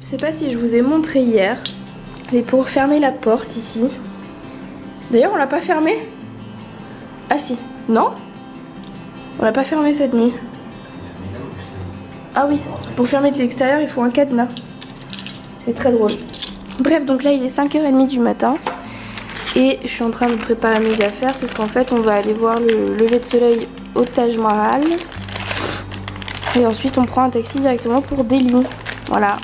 Je sais pas si je vous ai montré hier, mais pour fermer la porte ici. D'ailleurs, on l'a pas fermée. Ah si, non? On l'a pas fermée cette nuit. Ah oui, pour fermer de l'extérieur, il faut un cadenas. C'est très drôle. Bref, donc là, il est 5h30 du matin. Et je suis en train de préparer mes affaires parce qu'en fait, on va aller voir le lever de soleil au Taj Mahal. Et ensuite, on prend un taxi directement pour Delhi. Voilà.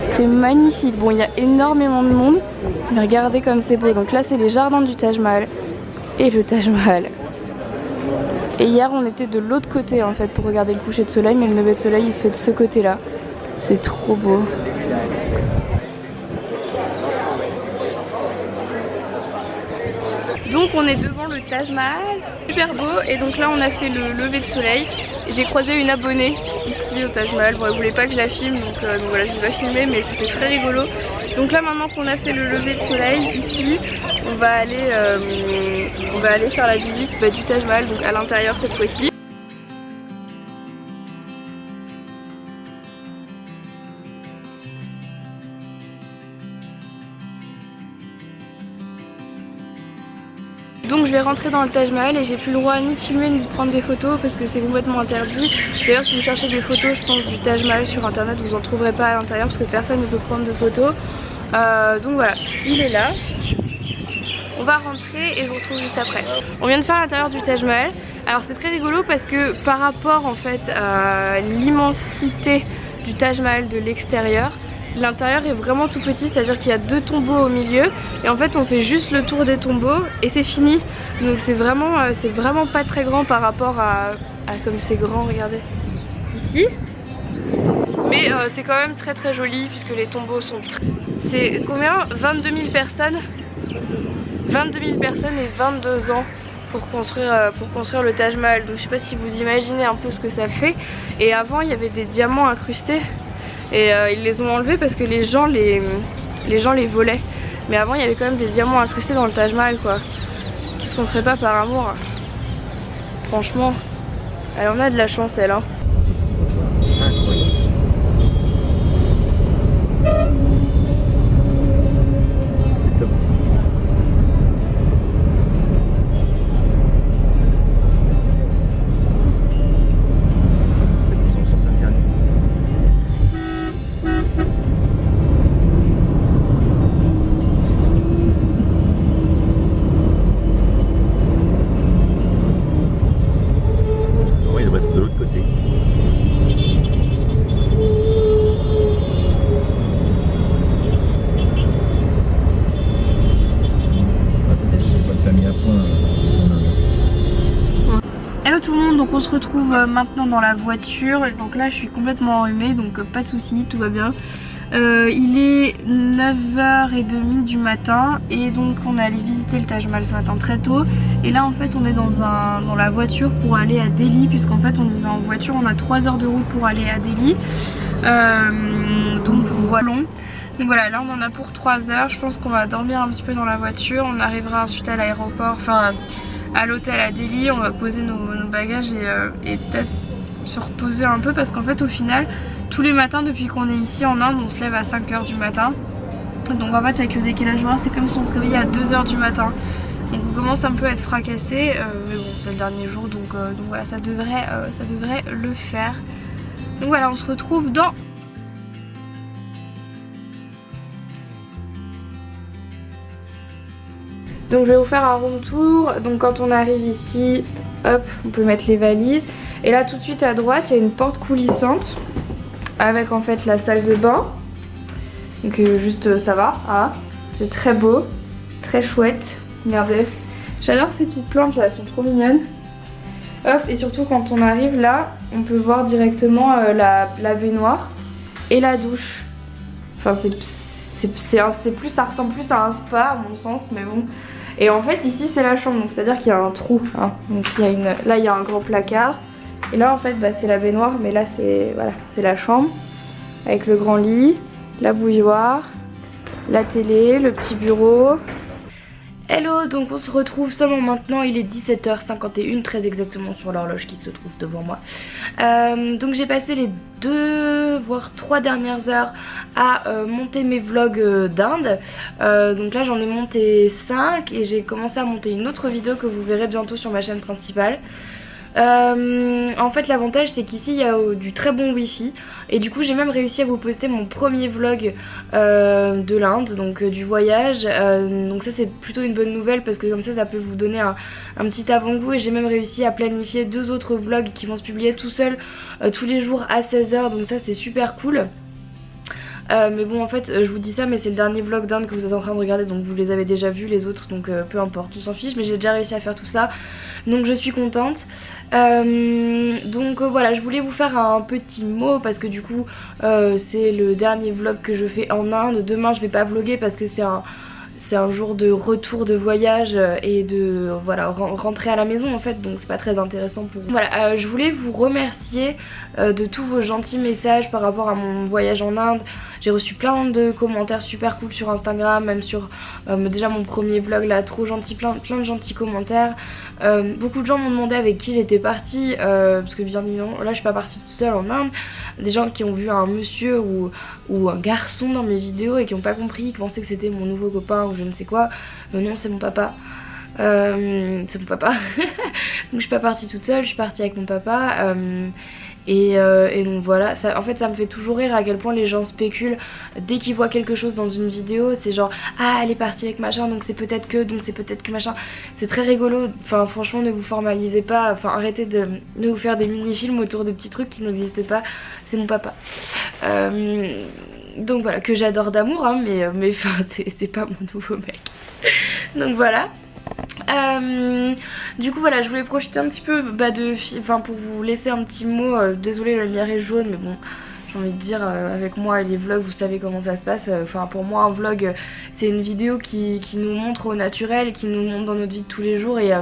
C'est magnifique. Bon, il y a énormément de monde, mais regardez comme c'est beau. Donc là, c'est les jardins du Taj Mahal et le Taj Mahal. Et hier, on était de l'autre côté en fait pour regarder le coucher de soleil, mais le lever de soleil, il se fait de ce côté-là. C'est trop beau. Donc on est devant le Taj Mahal, super beau, et donc là on a fait le lever de soleil. J'ai croisé une abonnée ici au Taj Mahal, bon elle voulait pas que je la filme donc voilà je vais pas filmer, mais c'était très rigolo. Donc là maintenant qu'on a fait le lever de soleil ici, on va aller faire la visite du Taj Mahal, donc à l'intérieur cette fois-ci. Donc je vais rentrer dans le Taj Mahal et j'ai plus le droit ni de filmer ni de prendre des photos parce que c'est complètement interdit. D'ailleurs si vous cherchez des photos je pense du Taj Mahal sur internet vous en trouverez pas à l'intérieur parce que personne ne peut prendre de photos. Donc voilà, il est là. On va rentrer et je vous retrouve juste après. On vient de faire l'intérieur du Taj Mahal. Alors c'est très rigolo parce que par rapport en fait à l'immensité du Taj Mahal de l'extérieur, l'intérieur est vraiment tout petit, c'est-à-dire qu'il y a 2 tombeaux au milieu et en fait on fait juste le tour des tombeaux et c'est fini. Donc c'est vraiment pas très grand par rapport à comme c'est grand, regardez ici. Mais c'est quand même très très joli puisque les tombeaux sont très... C'est combien? 22 000 personnes 22 000 personnes et 22 ans pour construire le Taj Mahal. Donc je sais pas si vous imaginez un peu ce que ça fait. Et avant il y avait des diamants incrustés. Et ils les ont enlevés parce que les gens les volaient. Mais avant il y avait quand même des diamants incrustés dans le Taj Mahal quoi. Qu'est-ce qu'on ferait pas par amour? Franchement, elle en a de la chance elle hein. Hello tout le monde, donc on se retrouve maintenant dans la voiture. Donc là je suis complètement enrhumée donc pas de soucis, tout va bien. Il est 9h30 du matin et donc on est allé visiter le Taj Mahal ce matin très tôt. Et là en fait on est dans la voiture pour aller à Delhi, puisqu'en fait on est en voiture, on a 3 heures de route pour aller à Delhi. Donc voilà. Donc voilà, là on en a pour 3 heures, je pense qu'on va dormir un petit peu dans la voiture, on arrivera ensuite à l'aéroport, enfin à l'hôtel à Delhi, on va poser nos bagages et peut-être se reposer un peu parce qu'en fait au final tous les matins depuis qu'on est ici en Inde on se lève à 5h du matin. Donc en fait avec le décalage horaire c'est comme si on se réveillait à 2h du matin. Donc on commence un peu à être fracassé, mais bon c'est le dernier jour donc voilà ça devrait le faire. Donc voilà on se retrouve dans Donc je vais vous faire un room tour. Donc quand on arrive ici, hop, on peut mettre les valises. Et là tout de suite à droite, il y a une porte coulissante avec en fait la salle de bain. Donc juste ça va, ah, c'est très beau, très chouette. Regardez, j'adore ces petites plantes là, elles sont trop mignonnes. Hop, et surtout quand on arrive là, on peut voir directement la baignoire et la douche. Enfin c'est plus, ça ressemble plus à un spa à mon sens, mais bon. Et en fait ici c'est la chambre, donc c'est à dire qu'il y a un trou, hein. Donc là il y a un grand placard. Et là en fait bah, c'est la baignoire, mais là c'est voilà, c'est la chambre avec le grand lit, la bouilloire, la télé, le petit bureau. Hello, donc on se retrouve seulement maintenant, il est 17h51 très exactement sur l'horloge qui se trouve devant moi. Donc j'ai passé les 2 voire 3 dernières heures à monter mes vlogs d'Inde. Donc là j'en ai monté 5 et j'ai commencé à monter une autre vidéo que vous verrez bientôt sur ma chaîne principale. En fait l'avantage c'est qu'ici il y a du très bon wifi et du coup j'ai même réussi à vous poster mon premier vlog de l'Inde, donc du voyage, donc ça c'est plutôt une bonne nouvelle parce que comme ça peut vous donner un petit avant-goût. Et j'ai même réussi à planifier 2 autres vlogs qui vont se publier tout seuls tous les jours à 16h, donc ça c'est super cool. Mais bon en fait je vous dis ça, mais c'est le dernier vlog d'Inde que vous êtes en train de regarder, donc vous les avez déjà vus les autres, donc peu importe, on s'en fiche, mais j'ai déjà réussi à faire tout ça, donc je suis contente. Donc voilà, je voulais vous faire un petit mot parce que du coup c'est le dernier vlog que je fais en Inde. Demain je vais pas vlogger parce que c'est un jour de retour de voyage et de voilà rentrer à la maison en fait, donc c'est pas très intéressant pour vous. Voilà, je voulais vous remercier de tous vos gentils messages par rapport à mon voyage en Inde. J'ai reçu plein de commentaires super cool sur Instagram, même sur déjà mon premier vlog là, trop gentil, plein de gentils commentaires. Beaucoup de gens m'ont demandé avec qui j'étais partie, parce que bien évidemment là je suis pas partie toute seule en Inde. Des gens qui ont vu un monsieur ou un garçon dans mes vidéos et qui n'ont pas compris, qui pensaient que c'était mon nouveau copain ou je ne sais quoi. Non, c'est mon papa. C'est mon papa. Donc je suis pas partie toute seule, je suis partie avec mon papa. Et donc voilà, ça, en fait ça me fait toujours rire à quel point les gens spéculent dès qu'ils voient quelque chose dans une vidéo. C'est genre ah elle est partie avec machin, donc c'est peut-être que machin. C'est très rigolo, enfin franchement ne vous formalisez pas, enfin arrêtez de vous faire des mini-films autour de petits trucs qui n'existent pas. C'est mon papa. Donc voilà, que j'adore d'amour hein, mais enfin c'est pas mon nouveau mec. Donc voilà. Du coup voilà, je voulais profiter un petit peu pour vous laisser un petit mot. Désolée la lumière est jaune, mais bon j'ai envie de dire avec moi et les vlogs vous savez comment ça se passe. Enfin pour moi un vlog c'est une vidéo qui nous montre au naturel, qui nous montre dans notre vie de tous les jours, et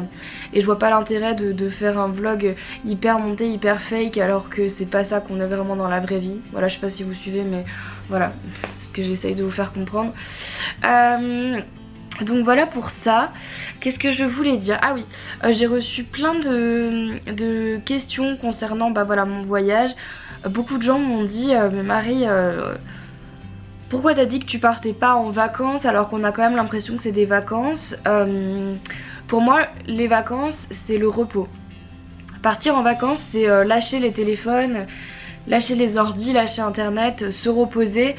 je vois pas l'intérêt de faire un vlog hyper monté, hyper fake, alors que c'est pas ça qu'on est vraiment dans la vraie vie. Voilà, je sais pas si vous suivez, mais voilà, c'est ce que j'essaye de vous faire comprendre. Donc voilà pour ça. Qu'est-ce que je voulais dire? Ah oui, j'ai reçu plein de questions concernant voilà, mon voyage. Beaucoup de gens m'ont dit mais Marie, pourquoi t'as dit que tu partais pas en vacances alors qu'on a quand même l'impression que c'est des vacances? Pour moi les vacances c'est le repos. Partir en vacances c'est lâcher les téléphones, lâcher les ordis, lâcher internet, se reposer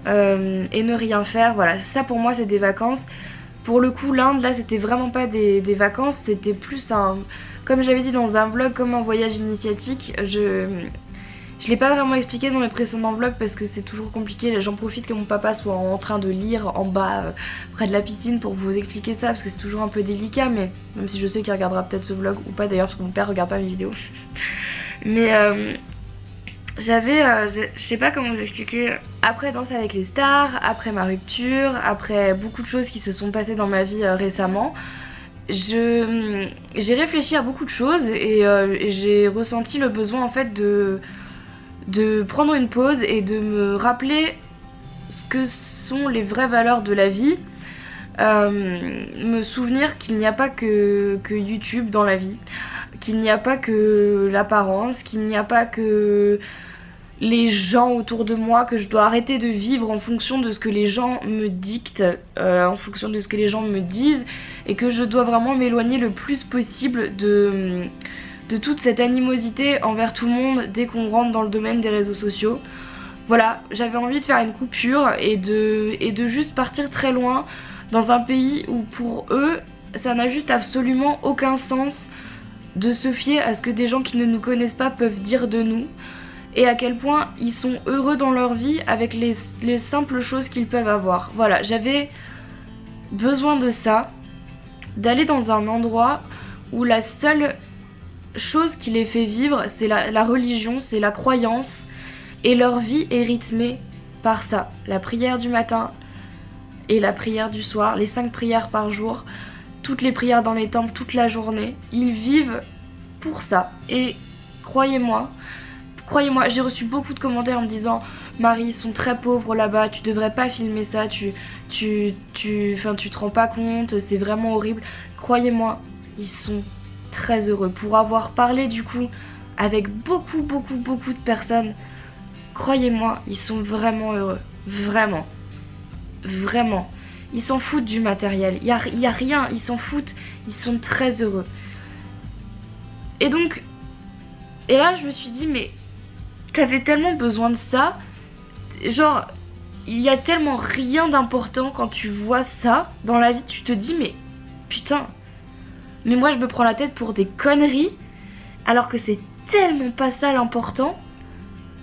et ne rien faire. Voilà, ça pour moi c'est des vacances. Pour le coup l'Inde là c'était vraiment pas des vacances, c'était plus un, comme j'avais dit dans un vlog, comme un voyage initiatique. Je l'ai pas vraiment expliqué dans mes précédents vlogs parce que c'est toujours compliqué. J'en profite que mon papa soit en train de lire en bas près de la piscine pour vous expliquer ça, parce que c'est toujours un peu délicat, mais même si je sais qu'il regardera peut-être ce vlog ou pas d'ailleurs, parce que mon père regarde pas mes vidéos. Mais j'avais, je sais pas comment vous expliquer, après Danse avec les stars, après ma rupture, après beaucoup de choses qui se sont passées dans ma vie récemment, j'ai réfléchi à beaucoup de choses et j'ai ressenti le besoin en fait de prendre une pause et de me rappeler ce que sont les vraies valeurs de la vie. Me souvenir qu'il n'y a pas que YouTube dans la vie, qu'il n'y a pas que l'apparence, qu'il n'y a pas que les gens autour de moi, que je dois arrêter de vivre en fonction de ce que les gens me dictent, en fonction de ce que les gens me disent, et que je dois vraiment m'éloigner le plus possible de toute cette animosité envers tout le monde dès qu'on rentre dans le domaine des réseaux sociaux. Voilà, j'avais envie de faire une coupure et de juste partir très loin dans un pays où pour eux ça n'a juste absolument aucun sens de se fier à ce que des gens qui ne nous connaissent pas peuvent dire de nous, et à quel point ils sont heureux dans leur vie avec les simples choses qu'ils peuvent avoir. Voilà, j'avais besoin de ça, d'aller dans un endroit où la seule chose qui les fait vivre, c'est la religion, c'est la croyance, et leur vie est rythmée par ça. La prière du matin et la prière du soir, les 5 prières par jour, toutes les prières dans les temples toute la journée. Ils vivent pour ça. Et croyez-moi, j'ai reçu beaucoup de commentaires en me disant Marie, ils sont très pauvres là-bas, tu devrais pas filmer ça, tu te rends pas compte, c'est vraiment horrible. Croyez-moi, ils sont très heureux. Pour avoir parlé du coup avec beaucoup de personnes, croyez-moi, ils sont vraiment heureux. Vraiment. Vraiment. Ils s'en foutent du matériel. Il y a rien, ils s'en foutent. Ils sont très heureux. Et donc, et là je me suis dit, mais t'avais tellement besoin de ça. Genre, il y a tellement rien d'important quand tu vois ça dans la vie. Tu te dis, mais putain, mais moi je me prends la tête pour des conneries alors que c'est tellement pas ça l'important.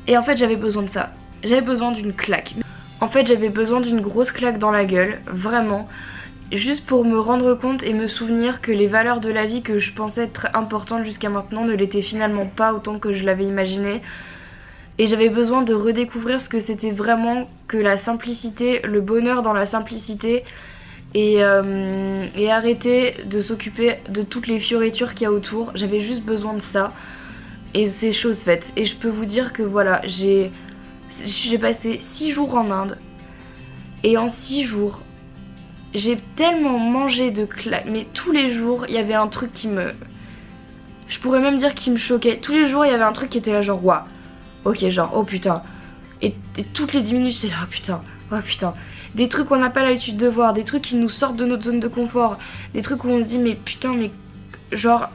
Et en fait j'avais besoin de ça. J'avais besoin d'une claque. En fait j'avais besoin d'une grosse claque dans la gueule, vraiment. Juste pour me rendre compte et me souvenir que les valeurs de la vie que je pensais être importantes jusqu'à maintenant ne l'étaient finalement pas autant que je l'avais imaginé. Et j'avais besoin de redécouvrir ce que c'était vraiment que la simplicité, le bonheur dans la simplicité. Et arrêter de s'occuper de toutes les fioritures qu'il y a autour. J'avais juste besoin de ça. Et c'est chose faite. Et je peux vous dire que voilà, j'ai passé 6 jours en Inde. Et en 6 jours, j'ai tellement mangé de claques. Mais tous les jours, il y avait un truc qui me... Je pourrais même dire qui me choquait. Tous les jours, il y avait un truc qui était là genre, waouh. Ok, genre, oh putain. Et toutes les 10 minutes, j'étais là, oh putain, oh putain. Des trucs qu'on n'a pas l'habitude de voir, des trucs qui nous sortent de notre zone de confort, des trucs où on se dit mais putain, mais genre,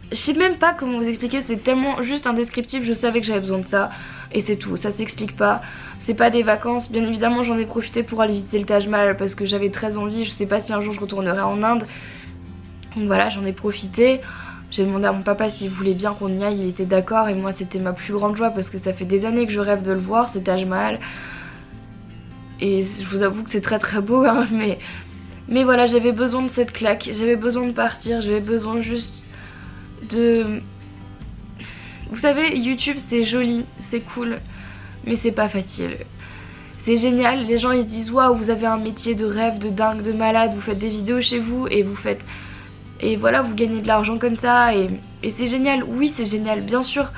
je sais même pas comment vous expliquer, c'est tellement juste indescriptible. Je savais que j'avais besoin de ça et c'est tout, ça s'explique pas. C'est pas des vacances, bien évidemment j'en ai profité pour aller visiter le Taj Mahal parce que j'avais très envie. Je sais pas si un jour je retournerai en Inde, donc voilà, j'en ai profité. J'ai demandé à mon papa s'il voulait bien qu'on y aille, il était d'accord, et moi c'était ma plus grande joie parce que ça fait des années que je rêve de le voir, ce Taj Mahal. Et je vous avoue que c'est très très beau hein, mais voilà, j'avais besoin de cette claque, j'avais besoin de partir, j'avais besoin juste de... Vous savez, YouTube c'est joli, c'est cool, mais c'est pas facile. C'est génial, les gens ils se disent waouh, vous avez un métier de rêve, de dingue, de malade, vous faites des vidéos chez vous et vous faites... Et voilà, vous gagnez de l'argent comme ça et c'est génial, oui c'est génial, bien sûr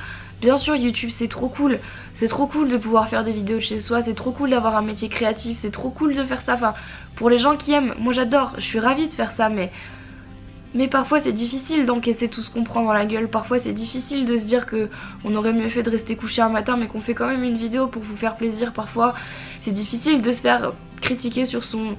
YouTube c'est trop cool. C'est trop cool de pouvoir faire des vidéos de chez soi, c'est trop cool d'avoir un métier créatif, c'est trop cool de faire ça. Enfin, pour les gens qui aiment, moi j'adore, je suis ravie de faire ça, mais parfois c'est difficile d'encaisser tout ce qu'on prend dans la gueule. Parfois c'est difficile de se dire que on aurait mieux fait de rester couché un matin mais qu'on fait quand même une vidéo pour vous faire plaisir. Parfois c'est difficile de se faire critiquer sur son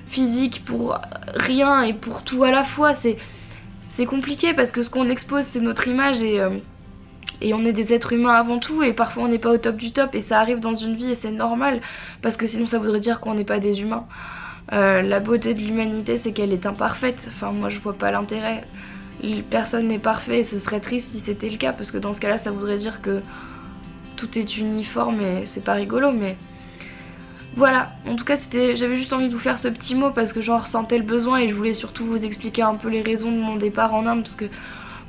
physique pour rien et pour tout à la fois. C'est compliqué parce que ce qu'on expose c'est notre image et on est des êtres humains avant tout et parfois on n'est pas au top du top et ça arrive dans une vie et c'est normal parce que sinon ça voudrait dire qu'on n'est pas des humains. La beauté de l'humanité c'est qu'elle est imparfaite, enfin moi je vois pas l'intérêt, personne n'est parfait et ce serait triste si c'était le cas parce que dans ce cas là ça voudrait dire que tout est uniforme et c'est pas rigolo. Mais voilà, en tout cas j'avais juste envie de vous faire ce petit mot parce que j'en ressentais le besoin et je voulais surtout vous expliquer un peu les raisons de mon départ en Inde parce que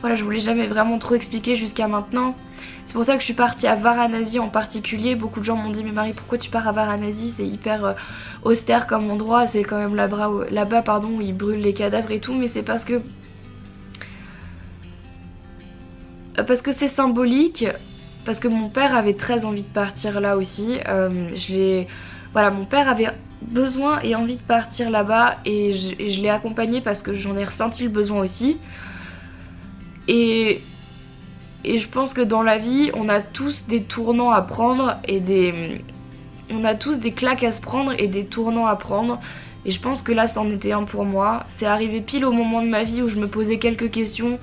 voilà, je vous l'ai jamais vraiment trop expliqué jusqu'à maintenant. C'est pour ça que je suis partie à Varanasi en particulier. Beaucoup de gens m'ont dit mais Marie pourquoi tu pars à Varanasi, c'est hyper austère comme endroit, c'est quand même là-bas pardon, où ils brûlent les cadavres et tout. Mais c'est parce que c'est symbolique, parce que mon père avait très envie de partir là aussi. Voilà, mon père avait besoin et envie de partir là-bas et je l'ai accompagné parce que j'en ai ressenti le besoin aussi. Et je pense que dans la vie, on a tous des tournants à prendre et on a tous des claques à se prendre et des tournants à prendre. Et je pense que là, c'en était un pour moi. C'est arrivé pile au moment de ma vie où je me posais quelques questions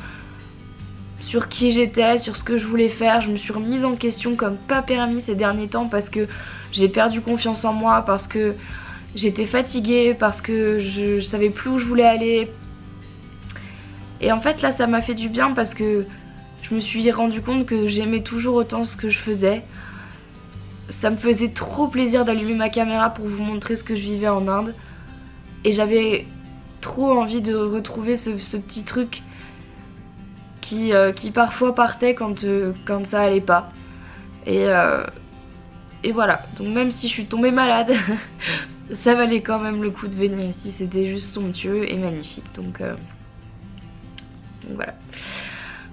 sur qui j'étais, sur ce que je voulais faire. Je me suis remise en question comme pas permis ces derniers temps parce que j'ai perdu confiance en moi, parce que j'étais fatiguée, parce que je savais plus où je voulais aller, Et en fait là ça m'a fait du bien parce que je me suis rendu compte que j'aimais toujours autant ce que je faisais. Ça me faisait trop plaisir d'allumer ma caméra pour vous montrer ce que je vivais en Inde. Et j'avais trop envie de retrouver ce petit truc qui parfois partait quand ça allait pas. Et voilà, donc même si je suis tombée malade, ça valait quand même le coup de venir ici, c'était juste somptueux et magnifique, donc voilà.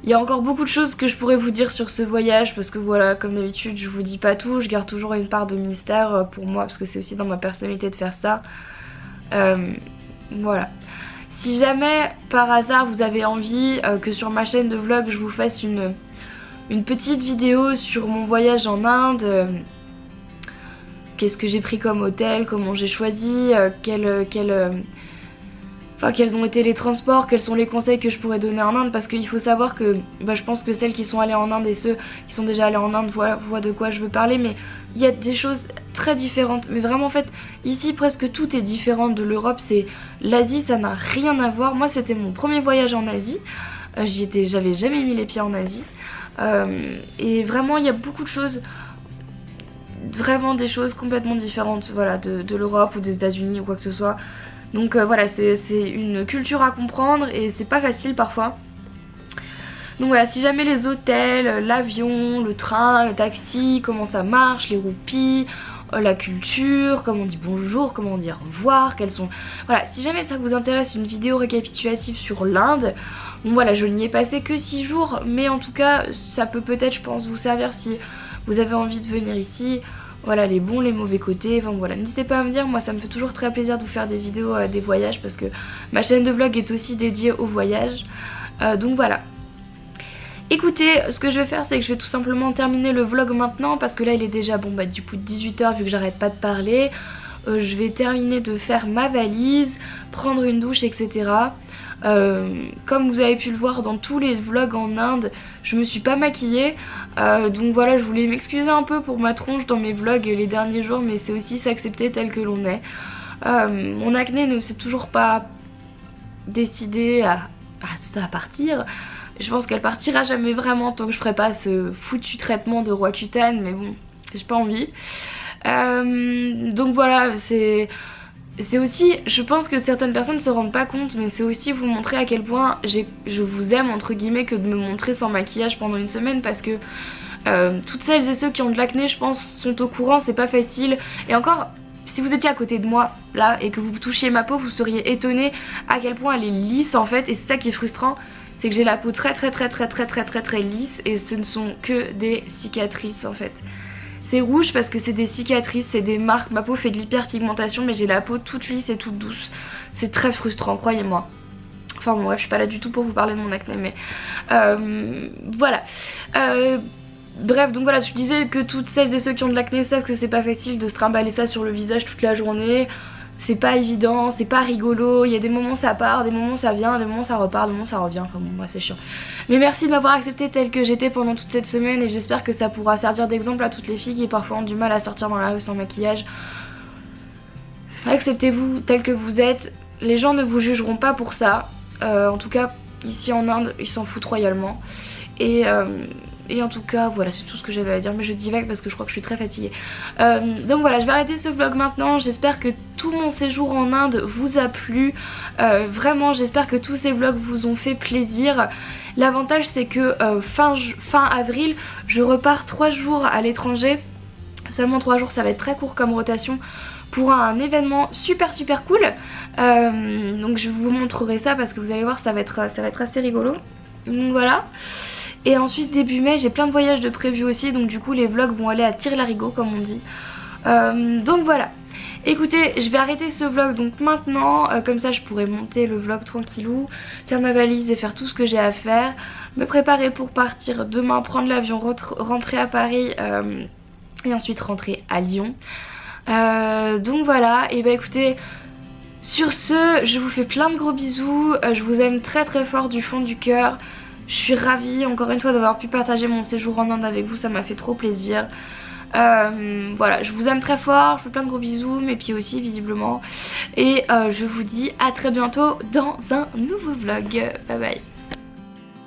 Il y a encore beaucoup de choses que je pourrais vous dire sur ce voyage parce que voilà, comme d'habitude je vous dis pas tout, je garde toujours une part de mystère pour moi parce que c'est aussi dans ma personnalité de faire ça. Voilà. Si jamais par hasard vous avez envie que sur ma chaîne de vlog je vous fasse une petite vidéo sur mon voyage en Inde, qu'est-ce que j'ai pris comme hôtel, comment j'ai choisi, quels ont été les transports, quels sont les conseils que je pourrais donner en Inde, parce qu'il faut savoir que je pense que celles qui sont allées en Inde et ceux qui sont déjà allés en Inde voient de quoi je veux parler, mais il y a des choses très différentes, mais vraiment en fait ici presque tout est différent de l'Europe. C'est l'Asie, ça n'a rien à voir. Moi c'était mon premier voyage en Asie, j'avais jamais mis les pieds en Asie, et vraiment il y a beaucoup de choses, vraiment des choses complètement différentes, voilà, de l'Europe ou des États-Unis ou quoi que ce soit. Donc voilà, c'est une culture à comprendre et c'est pas facile parfois. Donc voilà, si jamais les hôtels, l'avion, le train, le taxi, comment ça marche, les roupies, la culture, comment on dit bonjour, comment on dit au revoir, quels sont... Voilà, si jamais ça vous intéresse, une vidéo récapitulative sur l'Inde. Bon voilà, je n'y ai passé que 6 jours, mais en tout cas ça peut peut-être, je pense, vous servir si vous avez envie de venir ici. Voilà, les bons, les mauvais côtés, enfin voilà, n'hésitez pas à me dire, moi ça me fait toujours très plaisir de vous faire des vidéos des voyages parce que ma chaîne de vlog est aussi dédiée aux voyages, donc voilà. Écoutez, ce que je vais faire c'est que je vais tout simplement terminer le vlog maintenant parce que là il est déjà bon du coup 18 h vu que j'arrête pas de parler. Je vais terminer de faire ma valise, prendre une douche, etc. Comme vous avez pu le voir dans tous les vlogs en Inde, je me suis pas maquillée, donc voilà, je voulais m'excuser un peu pour ma tronche dans mes vlogs les derniers jours, mais c'est aussi s'accepter tel que l'on est. Mon acné ne s'est toujours pas décidé à partir. Je pense qu'elle partira jamais vraiment tant que je ferai pas ce foutu traitement de Roaccutane, mais bon, j'ai pas envie. Donc voilà, c'est aussi, je pense que certaines personnes ne se rendent pas compte, mais c'est aussi vous montrer à quel point je vous aime entre guillemets que de me montrer sans maquillage pendant une semaine, parce que toutes celles et ceux qui ont de l'acné, je pense, sont au courant, c'est pas facile. Et encore, si vous étiez à côté de moi là et que vous touchiez ma peau, vous seriez étonné à quel point elle est lisse en fait, et c'est ça qui est frustrant. C'est que j'ai la peau très lisse et ce ne sont que des cicatrices en fait. C'est rouge parce que c'est des cicatrices, c'est des marques, ma peau fait de l'hyperpigmentation mais j'ai la peau toute lisse et toute douce. C'est très frustrant, croyez-moi. Enfin bon bref, je suis pas là du tout pour vous parler de mon acné, mais voilà. Bref, donc voilà, je disais que toutes celles et ceux qui ont de l'acné savent que c'est pas facile de se trimballer ça sur le visage toute la journée. C'est pas évident, c'est pas rigolo, il y a des moments ça part, des moments ça vient, des moments ça repart, des moments ça revient, enfin bon moi c'est chiant. Mais merci de m'avoir accepté telle que j'étais pendant toute cette semaine et j'espère que ça pourra servir d'exemple à toutes les filles qui parfois ont du mal à sortir dans la rue sans maquillage. Acceptez-vous tel que vous êtes, les gens ne vous jugeront pas pour ça, en tout cas ici en Inde ils s'en foutent royalement. Et en tout cas voilà, c'est tout ce que j'avais à dire, mais je divague parce que je crois que je suis très fatiguée. Donc voilà, je vais arrêter ce vlog maintenant. J'espère que tout mon séjour en Inde vous a plu. Vraiment j'espère que tous ces vlogs vous ont fait plaisir. L'avantage c'est que fin avril je repars 3 jours à l'étranger. Seulement 3 jours, ça va être très court comme rotation pour un événement super cool. Donc je vous montrerai ça parce que vous allez voir, ça va être assez rigolo. Donc voilà. Et ensuite début mai j'ai plein de voyages de prévus aussi, donc du coup les vlogs vont aller à tire-larigot comme on dit. Donc voilà. Écoutez, je vais arrêter ce vlog donc maintenant, comme ça je pourrai monter le vlog tranquillou, faire ma valise et faire tout ce que j'ai à faire, me préparer pour partir demain, prendre l'avion, rentrer à Paris et ensuite rentrer à Lyon. Donc voilà, et bah écoutez, sur ce je vous fais plein de gros bisous, je vous aime très fort du fond du cœur. Je suis ravie encore une fois d'avoir pu partager mon séjour en Inde avec vous, ça m'a fait trop plaisir. Voilà, je vous aime très fort, je fais plein de gros bisous, mes pieds aussi visiblement. Et je vous dis à très bientôt dans un nouveau vlog. Bye bye.